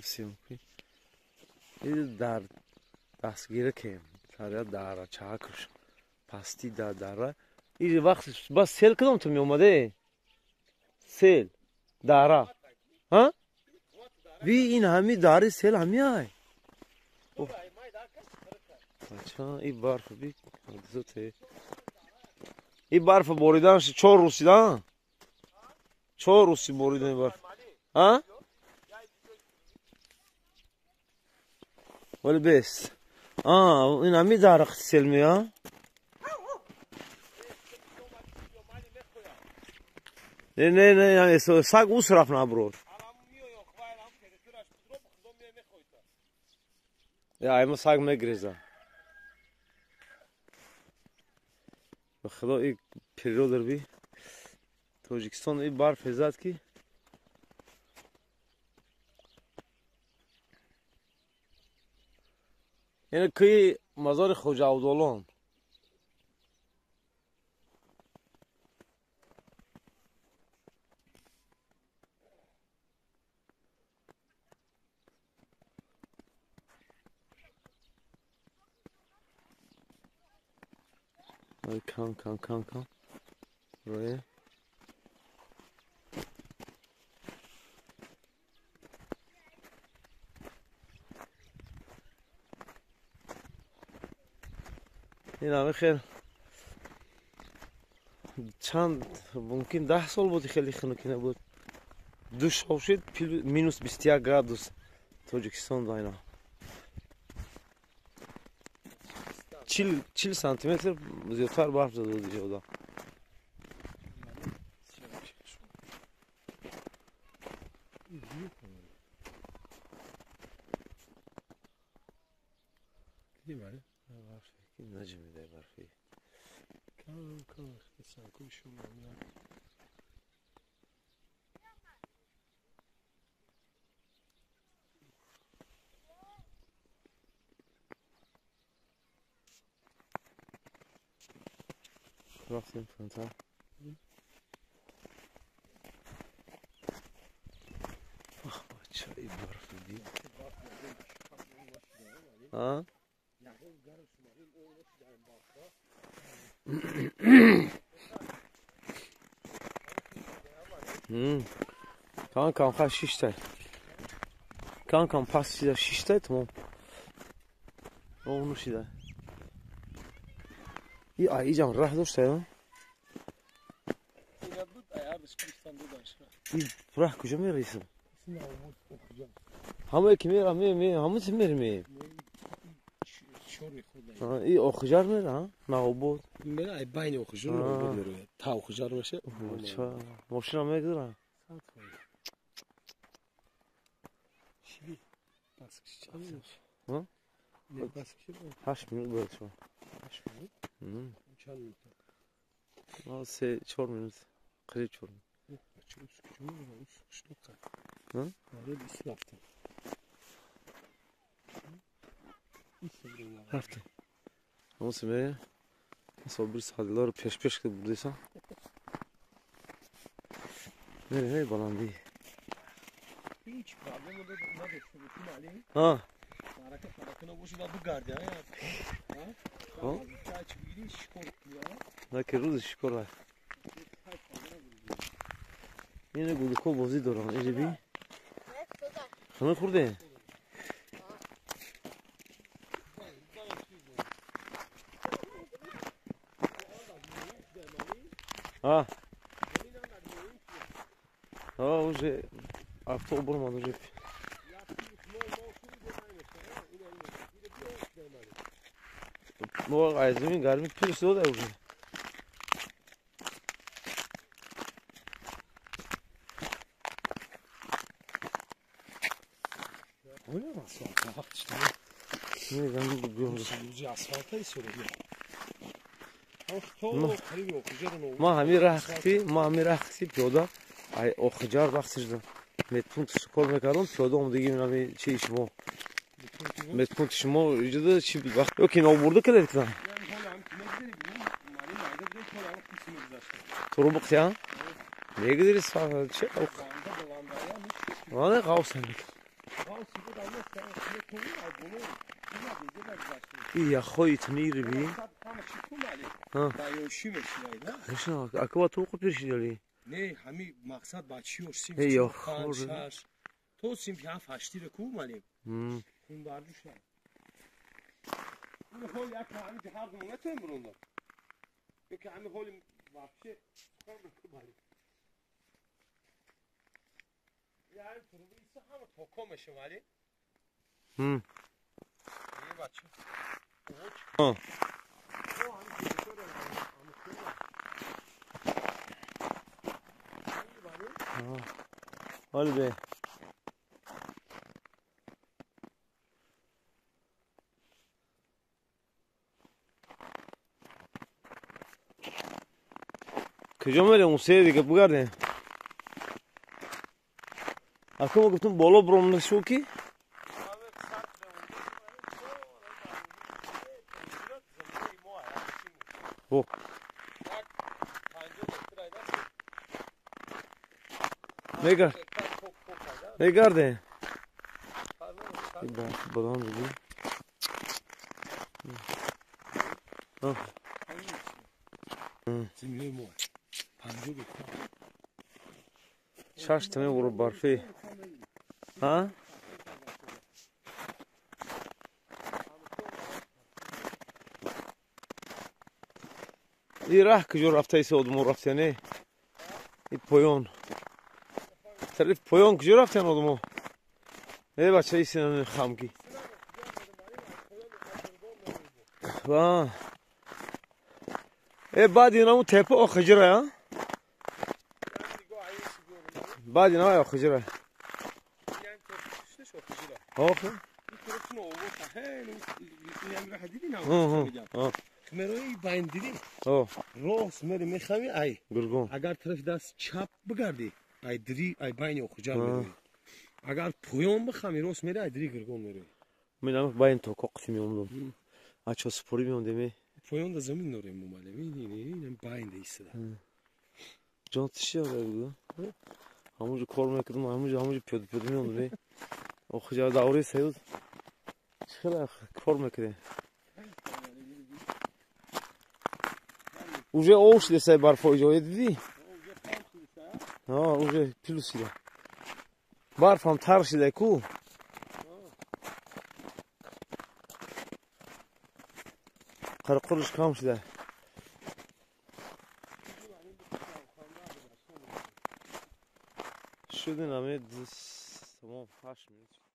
съемки. И дар дастгира кем. Сара дара чакш. Пасти да дара. И вақт бас сел кадом то меомаде? Сел. Дара. ها؟ وی این همی داری سیل همی های اچھا ای برف بی ای برف بوریدن چور روسی دان چور روسی بوریدن ای برف ها؟ ولی بیست این همی داره سیل می ها نه نه نه ساگ اوس رفت نبرور یا ایما ساگ میگریزه به خدا این پیرو در بی تاجیکستان این برف زد کی یعنی که مزار خوجا عبدالله کام روی این همه خیلی چند ممکن 10 سال بودی خیلی خنکی نبود دوش شد مینوس 21 گرادوس تاجیکستان داینا 40 سانتیمتر زیادتر برف زده بود جودا دیواره برفی نجمی ده برفی کام سانکوی شما رفتیم فرانتا بچه ای برف دید ها کام خواه 6 تای کام پس شیده 6 تای تمام اونو شیده ای آیی جان راه داشته ها ای راه کجا می رئیسم همه که میره همه چی میره ای اخجار میره ها نه بود میره ای بین اخجار میره تا اخجار میشه اچھا ماشین هم میگذاره چی بس چی ها 8 minut بود شما 8 minut چند minut 4 minut قریب 4 minut ها آره 20 رفتم رفتم اما سمیه صبر سادلا رو پیش که بردیسم میره بلندی هیچ پرابلم نداشته باشیم علی ها حرکت نباشید bu gardiyan ya ha kaç biri şikor ya نه که روز شکر های اینه گلوکو بازی دارم ایجا بی خانه خورده ها اوجه افتو برمان اوجه موقع عزیزی گرمی پیش داده اوجه öyle mi asfalt hafta işte ne ben de biliyorum sadece asfalta söylüyor ama خیلی okuyacağım ما همین رختی پیاده ای اخجار بخشش دارم متون کار میکردم پیاده اومدگی میرم چی شما متون شما ایجاد چی وقت yok ki نابرده که دیدن Turubuk ya. Neye gideriz falan? Şey yok. Valla kavsan. İyi ya koyut neyri bi? Ha. Nişan akıva toku bir şey deli. Ne hami maksat başıyorsun. Hey yok. To sim ya faştire ku malim. Kim barduşlar. Bu hol ya hami cihaz mı ne tem bunlar? Peki hami hol vahşi kaldı ku malim. Yani turbaysa hami tokomeşi malim. İyi bakın. Ha. Hadi be. Kıcam öyle musaya dikkat bu garden. Aklıma gittim bolo bromlu şu ki. Bu. Ne gar? Ne garden? Ben badan dedi. Ha. Zimli mu? Pancu bir. Şaştı mı vurup barfi? Ha? İrah kıcor haftaysa oldum o hafta ne? Poyon. Tarif poyon kıcor hafta ne oldum o? Ne bahçe isin hamki? Ha. Badi namu tepe o kıcıra ya. Badi namu ya kıcıra. Okay. Kamerayı bayındırı. Oh. Ross meri mekami ay. Gurgun. Agar taraf das çap bıgardı. Ay diri ay bayını okuyacağım. Agar poyon bıkami Ross meri ay diri gırgon meri. Benim bayın tokok simiyomdum. Aço sporu miyom demi. Poyon da zemin oraya mu malemi. Bayında ise. Can tişi ya bu. Hamucu kormaya kıdım hamucu pödü miyom demi. Okuyacağı da oraya sayılır. Çıkıra kormaya kıdım. Уже ушли се барфойжо еди. Ha, уже плюсила. Барфам таршида ку. Qirqirish kamshida. Shudin amid tamam 8 minut.